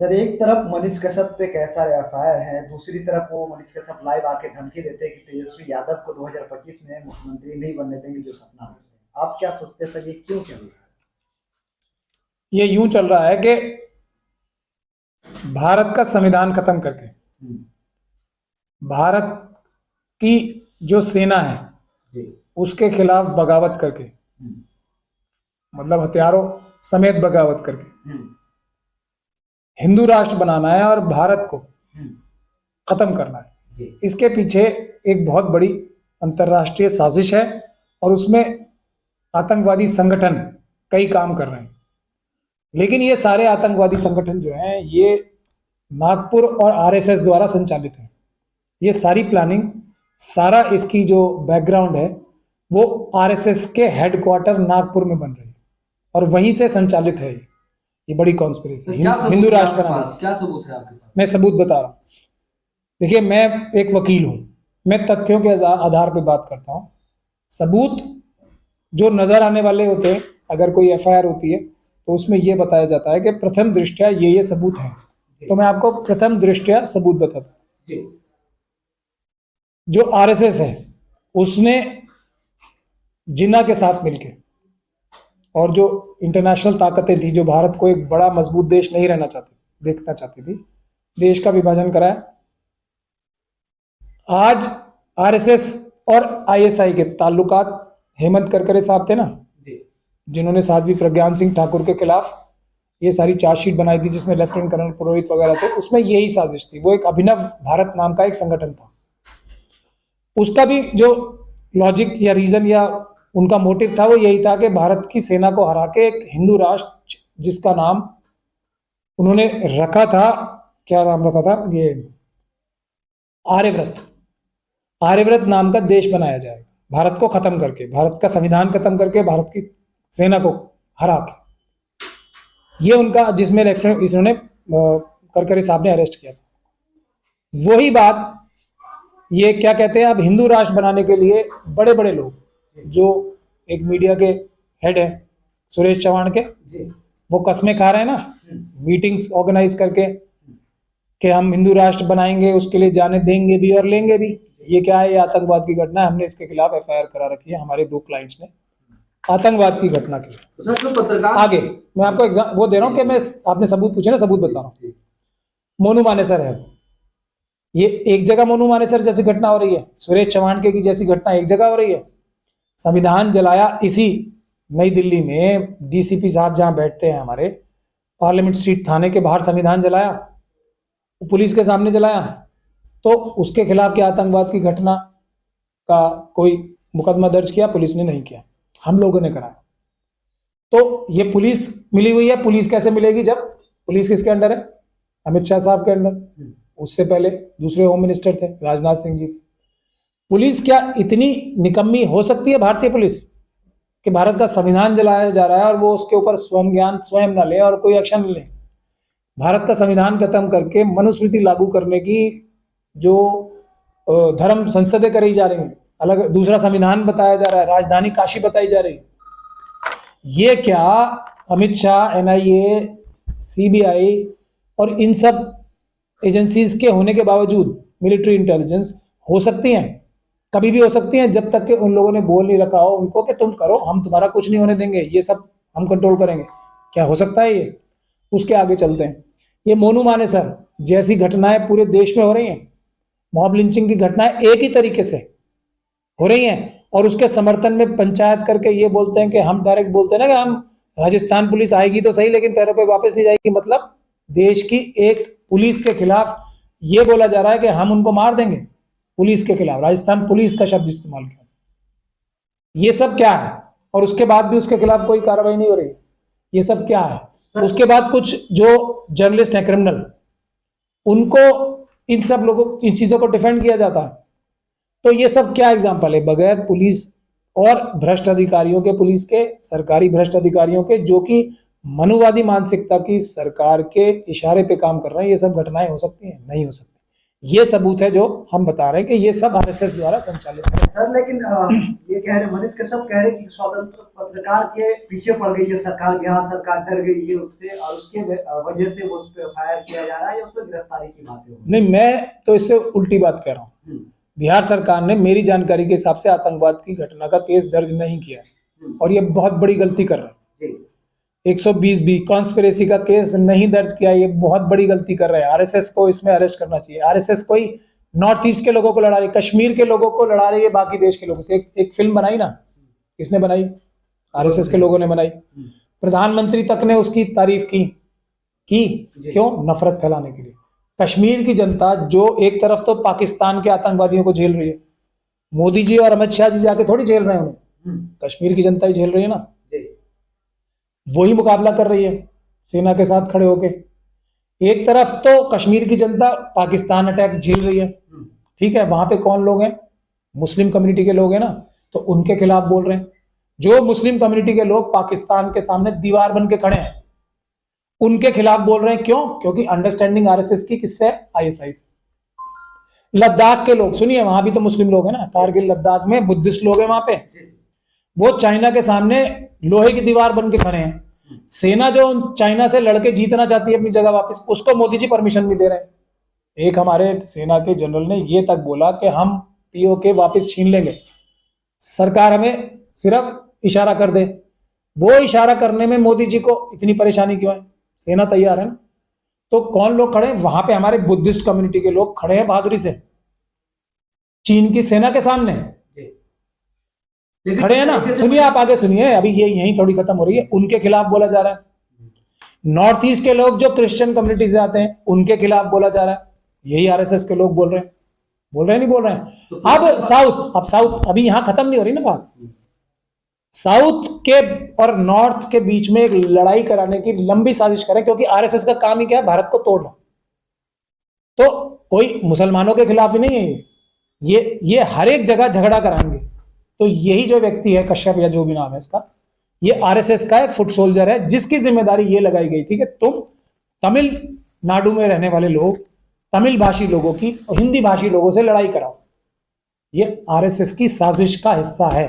Sir, एक तरफ मनीष कश्यप पे कैसा एफआईआर है, दूसरी तरफ वो मनीष कश्यप लाइव आके धमकी देते हैं कि तेजस्वी यादव को 2025 में मुख्यमंत्री नहीं बनने देंगे जो सपना देखते हैं। आप क्या सोचते हैं सर, ये क्यों चल रहा ये यूं चल रहा है कि भारत का संविधान खत्म करके है? भारत की जो सेना है जी। उसके खिलाफ बगावत करके, हम्म, मतलब हथियारों समेत बगावत करके हम्म, हिंदू राष्ट्र बनाना है और भारत को हम्म, खत्म करना है। जी। इसके पीछे एक बहुत बड़ी अंतर्राष्ट्रीय साजिश है और उसमें आतंकवादी संगठन कई काम कर रहे हैं। लेकिन ये सारे आतंकवादी संगठन जो हैं ये नागपुर और आरएसएस द्वारा संचालित हैं। ये सारी प्लानिंग, सारा इसकी जो बैकग्राउंड है वो आरएसएस के हेडक्वार्टर नागपुर में बन रही है और वहीं से संचालित है। ये बड़ी कॉन्स्पिरेसी तो क्या हिंदू सबूत है राष्ट्र आपके बनाने पास? क्या सबूत है आपके पास? मैं सबूत बता रहा हूँ। देखिए, मैं एक वकील हूं, मैं तथ्यों के आधार पर बात करता हूं। सबूत जो नजर आने वाले होते हैं, अगर कोई एफआईआर होती है तो उसमें यह बताया जाता है कि प्रथम दृष्टया ये सबूत हैं। तो मैं आपको प्रथम दृष्टया सबूत बताता हूं। जी। जो आरएसएस है उसने जिन्ना के साथ मिलकर, और जो इंटरनेशनल ताकतें थी जो भारत को एक बड़ा मजबूत देश नहीं रहना चाहती, देखना चाहती थी, देश का विभाजन कराया। आज आरएसएस और आईएसआई के ताल्लुकात हेमंत करकरे साहब थे ना, जिन्होंने साध्वी प्रज्ञान सिंह ठाकुर के खिलाफ ये सारी चार्जशीट बनाई थी जिसमें लेफ्टिनेंट कर्नल पुरोहित वगैरह थे, उसमें यही साजिश थी। वो एक अभिनव भारत नाम का एक संगठन था। उसका भी जो लॉजिक या रीजन या उनका मोटिव था वो यही था कि भारत की सेना को हरा के एक हिंदू राष्ट्र, जिसका नाम उन्होंने रखा था, क्या नाम रखा था, ये आर्यव्रत, आर्यव्रत नाम का देश बनाया जाएगा भारत को खत्म करके, भारत का संविधान खत्म करके, भारत की सेना को हरा के। ये उनका, जिसमें लेफ्टिनेंट इन्होंने करकरे साहब ने अरेस्ट किया था। वही बात ये क्या कहते हैं, अब हिंदू राष्ट्र बनाने के लिए बड़े बड़े लोग, जो एक मीडिया के हेड है सुरेश चौहान के, वो कस्में खा रहे हैं ना, मीटिंग्स ऑर्गेनाइज करके कि हम हिंदू राष्ट्र बनाएंगे, उसके लिए जाने देंगे भी और लेंगे भी। ये क्या है, ये आतंकवाद की घटना है। हमने इसके खिलाफ एफआईआर करा रखी है, हमारे 2 क्लाइंट्स ने, आतंकवाद की घटना की। पत्रकार आगे मैं आपको एग्जाम वो दे रहा हूँ कि मैं, आपने सबूत पूछे ना, सबूत बता रहा हूँ। मोनू मानेसर है, ये एक जगह मोनू मानेसर जैसी घटना हो रही है, सुरेश चौहान के की जैसी घटना एक जगह हो रही है। संविधान जलाया इसी नई दिल्ली में, डीसीपी साहब जहां बैठते हैं हमारे, पार्लियामेंट स्ट्रीट थाने के बाहर संविधान जलाया, पुलिस के सामने जलाया। तो उसके खिलाफ क्या आतंकवाद की घटना का कोई मुकदमा दर्ज किया? पुलिस ने नहीं किया, हम लोगों ने कराया। तो ये पुलिस मिली हुई है। पुलिस कैसे मिलेगी जब पुलिस किसके अंडर है? अमित शाह साहब के अंडर। उससे पहले दूसरे होम मिनिस्टर थे, राजनाथ सिंह जी। पुलिस क्या इतनी निकम्मी हो सकती है, भारतीय पुलिस, कि भारत का संविधान जलाया जा रहा है और वो उसके ऊपर स्वयं ज्ञान स्वयं न ले और कोई एक्शन न ले? भारत का संविधान खत्म करके मनुस्मृति लागू करने की जो धर्म संसदें करी जा रही हैं, अलग दूसरा संविधान बताया जा रहा है, राजधानी काशी बताई जा रही है। ये क्या अमित शाह, एनआईए, सीबीआई और इन सब एजेंसीज के होने के बावजूद मिलिट्री इंटेलिजेंस हो सकती हैं? कभी भी हो सकती हैं, जब तक कि उन लोगों ने बोल नहीं रखा हो उनको कि तुम करो, हम तुम्हारा कुछ नहीं होने देंगे, ये सब हम कंट्रोल करेंगे। क्या हो सकता है ये? उसके आगे चलते हैं। ये मोनू मानेसर जैसी घटनाएं पूरे देश में हो रही हैं, मॉब लिंचिंग की घटनाएं एक ही तरीके से हो रही हैं, और उसके समर्थन में पंचायत करके ये बोलते हैं कि हम, डायरेक्ट बोलते हैं ना कि हम, राजस्थान पुलिस आएगी तो सही लेकिन पैरों पे वापस नहीं जाएगी। मतलब देश की एक पुलिस के खिलाफ ये बोला जा रहा है कि हम उनको मार देंगे। पुलिस के खिलाफ राजस्थान पुलिस का शब्द इस्तेमाल किया। ये सब क्या है? और उसके बाद भी उसके खिलाफ कोई कार्रवाई नहीं हो रही। ये सब क्या है? उसके बाद कुछ जो जर्नलिस्ट हैं, क्रिमिनल, उनको इन सब लोगों, इन चीजों को डिफेंड किया जाता है। तो ये सब क्या एग्जाम्पल है? बगैर पुलिस और भ्रष्ट अधिकारियों के, पुलिस के सरकारी भ्रष्ट अधिकारियों के, जो कि मनुवादी मानसिकता की सरकार के इशारे पे काम कर रहे हैं, ये सब घटनाएं हो सकती हैं? नहीं हो सकती। ये सबूत है जो हम बता रहे हैं कि ये सब आरएसएस द्वारा संचालित है। सर लेकिन ये कह रहे मनीष कश्यप कह रहे कि स्वतंत्र पत्रकार के पीछे पड़ गई है सरकार, बिहार सरकार डर गई है उससे और उसके वजह से वो उस पर फायर किया जा रहा है या उस पर गिरफ्तारी की बातें हो रही नहीं, मैं तो इससे उल्टी बात कह रहा हूँ। हैं। बिहार सरकार ने मेरी जानकारी के हिसाब से आतंकवाद की घटना का केस दर्ज नहीं किया है और ये बहुत बड़ी गलती कर रहा है। जी 120 बी कॉन्स्पिरेसी का केस नहीं दर्ज किया, ये बहुत बड़ी गलती कर रहे हैं। आरएसएस को इसमें अरेस्ट करना चाहिए। आरएसएस कोई नॉर्थ ईस्ट के लोगों को लड़ा रही है, कश्मीर के लोगों को लड़ा रही है बाकी देश के लोगों से। एक फिल्म बनाई ना, किसने बनाई? आरएसएस के लोगों ने बनाई। प्रधानमंत्री तक ने उसकी तारीफ की क्यों? नफरत फैलाने के लिए। कश्मीर की जनता जो एक तरफ तो पाकिस्तान के आतंकवादियों को झेल रही है, मोदी जी और अमित शाह जी जाके थोड़ी झेल रहे हैं उन्हें, कश्मीर की जनता ही झेल रही है ना। वही मुकाबला कर रही है सेना के साथ खड़े होके। एक तरफ तो कश्मीर की जनता पाकिस्तान अटैक झेल रही है, ठीक है, वहां पे कौन लोग हैं? मुस्लिम कम्युनिटी के लोग हैं ना, तो उनके खिलाफ बोल रहे हैं। जो मुस्लिम कम्युनिटी के लोग पाकिस्तान के सामने दीवार बन के खड़े हैं, उनके खिलाफ बोल रहे हैं। क्यों? क्योंकि अंडरस्टैंडिंग आरएसएस की किससे है? आईएसआई से। लद्दाख के लोग, सुनिए, वहां भी तो मुस्लिम लोग हैं ना, कारगिल लद्दाख में बुद्धिस्ट लोग हैं वहां पे, वो चाइना के सामने लोहे की दीवार बन के खड़े हैं। सेना जो चाइना से लड़के जीतना चाहती है अपनी जगह वापस, उसको मोदी जी परमिशन नहीं दे रहे हैं। एक हमारे सेना के जनरल ने ये तक बोला कि हम पीओके वापस छीन लेंगे, सरकार हमें सिर्फ इशारा कर दे। वो इशारा करने में मोदी जी को इतनी परेशानी क्यों है? सेना तैयार है ना। तो कौन लोग खड़े हैं वहां पे? हमारे बुद्धिस्ट कम्युनिटी के लोग खड़े हैं बहादुरी से चीन की सेना के सामने खड़े हैं ना। सुनिए, आप आगे सुनिए, अभी ये यही थोड़ी खत्म हो रही है। उनके खिलाफ बोला जा रहा है। नॉर्थ ईस्ट के लोग जो क्रिश्चियन कम्युनिटी से आते हैं, उनके खिलाफ बोला जा रहा है। यही आरएसएस के लोग बोल रहे हैं, नहीं बोल रहे हैं। अब साउथ अभी यहां खत्म नहीं हो रही ना बात। साउथ के और नॉर्थ के बीच में एक लड़ाई कराने की लंबी साजिश करें, क्योंकि आरएसएस का काम ही क्या है? भारत को तोड़ना। तो कोई मुसलमानों के खिलाफ ही नहीं है, ये हर एक जगह झगड़ा कराएंगे। तो यही जो व्यक्ति है कश्यप या जो भी नाम है इसका, ये आरएसएस का एक फुट सोल्जर है, जिसकी जिम्मेदारी ये लगाई गई थी कि तुम तमिलनाडु में रहने वाले लोग, तमिल भाषी लोगों की और हिंदी भाषी लोगों से लड़ाई कराओ। ये आरएसएस की साजिश का हिस्सा है।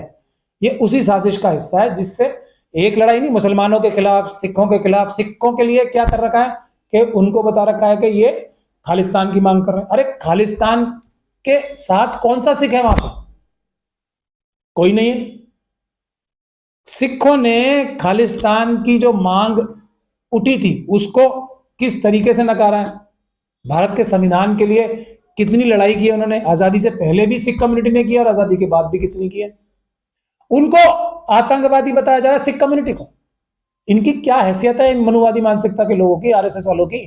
ये उसी साजिश का हिस्सा है जिससे एक लड़ाई नहीं, मुसलमानों के खिलाफ, सिखों के खिलाफ। सिखों के लिए क्या कर रखा है कि उनको बता रखा है कि ये खालिस्तान की मांग कर रहे हैं। अरे खालिस्तान के साथ कौन सा सिख है वहां पर? कोई नहीं है। सिखों ने खालिस्तान की जो मांग उठी थी उसको किस तरीके से नकारा है? भारत के संविधान के लिए कितनी लड़ाई की है उन्होंने। आजादी से पहले भी सिख कम्युनिटी ने की और आजादी के बाद भी कितनी की है। उनको आतंकवादी बताया जा रहा है, सिख कम्युनिटी को। इनकी क्या हैसियत है इन मनुवादी मानसिकता के लोगों की, आरएसएस वालों की?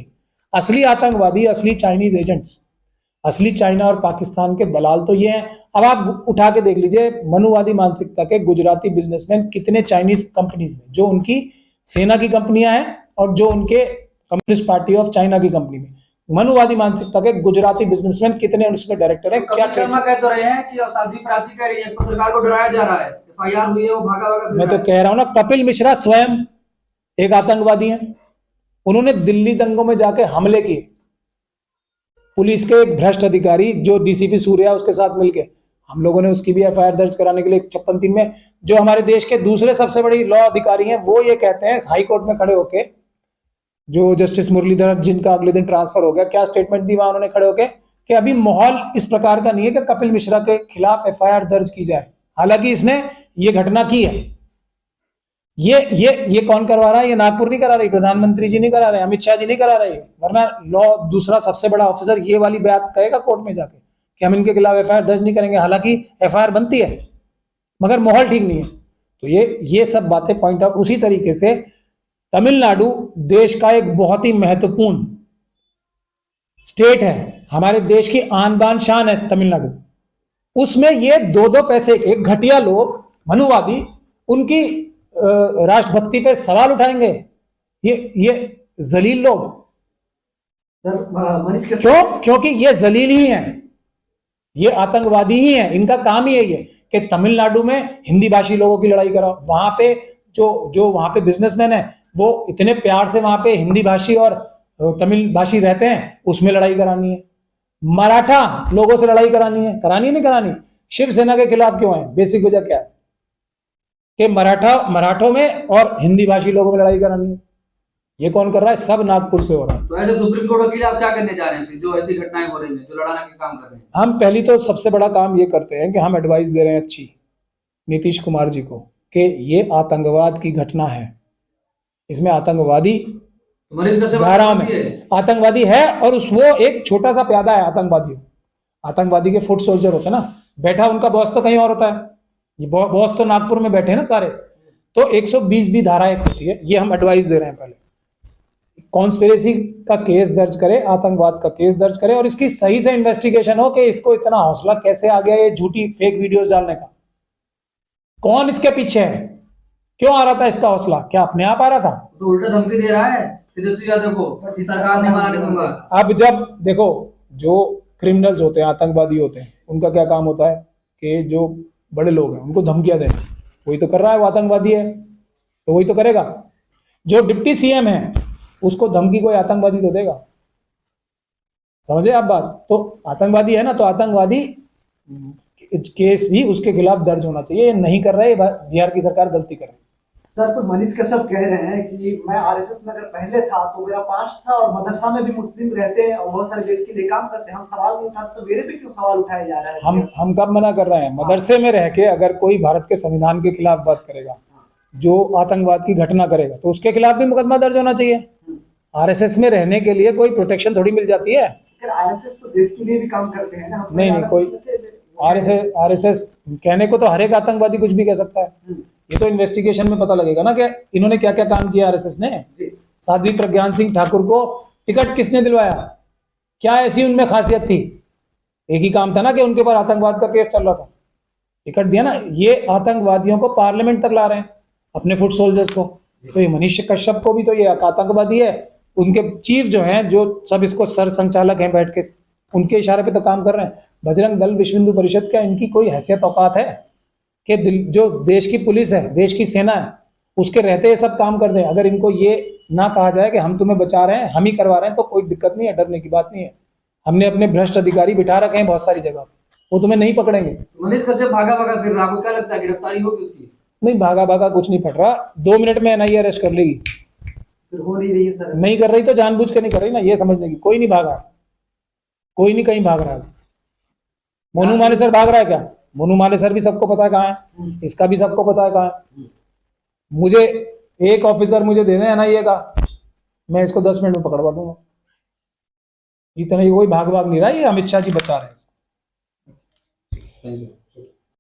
असली आतंकवादी, असली चाइनीज एजेंट्स, असली चाइना और पाकिस्तान के दलाल तो ये हैं। अब आप उठा के देख लीजिए मनुवादी मानसिकता के गुजराती बिजनेसमैन कितने चाइनीज कंपनीज में, जो उनकी सेना की कंपनियां हैं और जो उनके कम्युनिस्ट पार्टी ऑफ चाइना की कंपनी में, मनुवादी मानसिकता के गुजराती बिजनेसमैन कितने उसमें डायरेक्टर हैं। क्या शर्मा कह तो रहे हैं कि साध्वी प्राची कह रही है पत्रकार को डराया जा रहा है, एफआईआर हुई है, वो भागा। मैं तो कह रहा हूं ना, कपिल मिश्रा स्वयं एक आतंकवादी हैं। उन्होंने दिल्ली दंगों में जाके हमले किए। पुलिस के एक भ्रष्ट अधिकारी जो डीसीपी सूर्या, उसके साथ मिलके हम लोगों ने उसकी भी एफआईआर दर्ज कराने के लिए 56(3) में, जो हमारे देश के दूसरे सबसे बड़ी लॉ अधिकारी हैं, वो ये कहते हैं हाई कोर्ट में खड़े होके, जो जस्टिस मुरलीधर जिनका अगले दिन ट्रांसफर हो गया, क्या स्टेटमेंट दी वहां उन्होंने खड़े होके कि अभी माहौल इस प्रकार का नहीं है कि कपिल मिश्रा के खिलाफ एफआईआर दर्ज की जाए। हालांकि इसने ये घटना की है। ये कौन करवा रहा है? ये नागपुर नहीं करा रही, प्रधानमंत्री जी नहीं करा रहे, अमित शाह जी नहीं करा रहे। वरना लॉ दूसरा सबसे बड़ा ऑफिसर ये वाली बात कहेगा कोर्ट में जाके कि हम इनके खिलाफ एफआईआर दर्ज नहीं करेंगे। हालांकि एफआईआर बनती है, मगर माहौल ठीक नहीं है। तो ये सब बातें पॉइंट आउट। उसी तरीके से तमिलनाडु देश का एक बहुत ही महत्वपूर्ण स्टेट है, हमारे देश की आन बान शान है तमिलनाडु। उसमें ये 2-2 पैसे के घटिया लोग, मनुवादी, उनकी राष्ट्रभक्ति पे सवाल उठाएंगे। ये जलील लोग। क्यों? क्योंकि ये जलील ही हैं, ये आतंकवादी ही हैं। इनका काम ही है ये कि तमिलनाडु में हिंदी भाषी लोगों की लड़ाई कराओ। वहां पे जो वहां पे बिजनेसमैन है, वो इतने प्यार से वहां पे हिंदी भाषी और तमिल भाषी रहते हैं, उसमें लड़ाई करानी है। मराठा लोगों से लड़ाई करानी है नहीं करानी? शिवसेना के खिलाफ क्यों है? बेसिक वजह क्या है कि मराठों में और हिंदी भाषी लोगों में लड़ाई करानी है। ये कौन कर रहा है? सब नागपुर से हो रहा है। तो ऐसे सुप्रीम कोर्ट वकील आप क्या करने जा रहे हैं फिर, जो ऐसी घटनाएं हो रही हैं, जो लड़ाना के काम कर रहे हैं? हम पहली तो सबसे बड़ा काम ये करते हैं कि हम एडवाइस दे रहे हैं अच्छी नीतीश कुमार जी को कि ये आतंकवाद की घटना है, इसमें आतंकवादी तो मनीष कश्यप धारा में है। आतंकवादी है और वो एक छोटा सा प्यादा है आतंकवादी के फुट सोल्जर होते हैं ना, बैठा उनका बॉस तो कहीं और होता है, ये बॉस तो नागपुर में बैठे हैं ना सारे। तो 120 भी धारा एक होती है, ये हम एडवाइस दे रहे हैं। पहले कॉन्स्पिरेसी का केस दर्ज करे, आतंकवाद का केस दर्ज करे और इसकी सही से इन्वेस्टिगेशन हो कि इसको इतना हौसला कैसे आ गया ये झूठी फेक वीडियोस डालने का, कौन इसके पीछे है, क्यों आ रहा था इसका हौसला, क्या अपने आप आ रहा था? तो उल्टा धमकी दे रहा है तेजस्वी यादव को कि सरकार ने माना नहीं दूंगा। अब जब देखो जो क्रिमिनल्स होते हैं, आतंकवादी होते हैं, उनका क्या काम होता है कि जो बड़े लोग हैं उनको धमकियां दें, वही तो कर रहा है, वो आतंकवादी है तो वही तो करेगा। जो डिप्टी सीएम है उसको धमकी कोई आतंकवादी तो देगा, समझे आप बात? तो आतंकवादी है ना, तो आतंकवादी केस भी उसके खिलाफ दर्ज होना चाहिए, नहीं कर रहे, बिहार की सरकार गलती कर रही है। सर, तो मनीष कश्यप कह रहे हैं कि मैं आरएसएस में अगर पहले था तो मेरा पांच था और मदरसा में भी मुस्लिम रहते हैं और बहुत सारे देश के लिए काम करते हैं, हम सवाल नहीं उठाते, तो मेरे पे क्यों सवाल उठाया जा रहा है? हम कब मना कर रहे हैं? मदरसे में रह के अगर कोई भारत के संविधान के खिलाफ बात करेगा, जो आतंकवाद की घटना करेगा, तो उसके खिलाफ भी मुकदमा दर्ज होना चाहिए। आरएसएस में रहने के लिए कोई प्रोटेक्शन थोड़ी मिल जाती है। आरएसएस तो देश के लिए भी काम करते हैं ना। नहीं कोई आरएसएस कहने को तो हर एक आतंकवादी कुछ भी कह सकता है, ये तो इन्वेस्टिगेशन में पता लगेगा ना कि इन्होंने क्या क्या काम किया आरएसएस ने। साध्वी प्रज्ञान सिंह ठाकुर को टिकट किसने दिलवाया? क्या ऐसी उनमें खासियत थी? एक ही काम था ना कि उनके ऊपर आतंकवाद का केस चल रहा था, टिकट दिया ना। ये आतंकवादियों को पार्लियामेंट तक ला रहे हैं, अपने फुट सोल्जर्स को। तो ये मनीष कश्यप को भी तो ये आतंकवादी है, उनके चीफ जो हैं, जो सब इसको सर संचालक हैं बैठ के, उनके इशारे पे तो काम कर रहे हैं। बजरंग दल, विश्व हिंदू परिषद, क्या इनकी कोई हैसियत औकात है कि जो देश की पुलिस है, देश की सेना है, उसके रहते ये सब काम कर दें? अगर इनको ये ना कहा जाए कि हम तुम्हें बचा रहे हैं, हम ही करवा रहे हैं, तो कोई दिक्कत नहीं है, डरने की बात नहीं है। हमने अपने भ्रष्ट अधिकारी बिठा रखे हैं बहुत सारी जगह, वो तुम्हें नहीं पकड़ेंगे। मनीष कश्यप भागा भागा फिर रहा, आपको क्या लगता है गिरफ्तारी होगी उसकी? नहीं, भागा भागा कुछ नहीं फट रहा, 2 मिनट में एनआईए अरेस्ट कर लेगी। फिर हो नहीं रही है सर? नहीं कर रही तो जानबूझ के नहीं कर रही ना, ये समझने की। कोई नहीं भागा, कोई नहीं कहीं भाग रहा है। मोनू मानेसर भाग रहा है क्या? मोनू मानेसर भी सबको पता है कहाँ है, इसका भी सबको पता है कहाँ है। मुझे एक ऑफिसर मुझे देना है एनआईए का, मैं इसको 10 मिनट में पकड़वा दूंगा। इतना ही, कोई भाग भाग नहीं रहा, ये अमित शाह जी बचा रहे हैं।